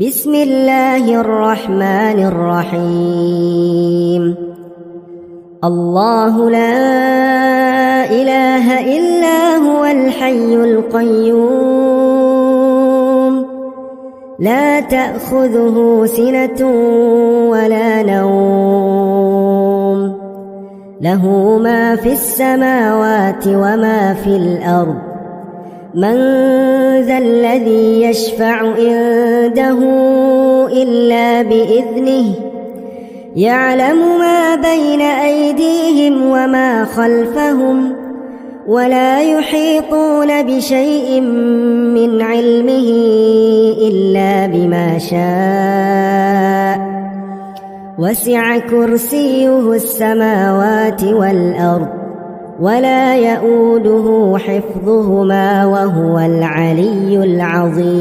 بسم الله الرحمن الرحيم. الله لا إله إلا هو الحي القيوم لا تأخذه سنة ولا نوم له ما في السماوات وما في الأرض من ذا الذي يشفع عنده إلا بإذنه يعلم ما بين أيديهم وما خلفهم ولا يحيطون بشيء من علمه إلا بما شاء وسع كرسيه السماوات والأرض ولا يؤوده حفظهما وهو العلي العظيم.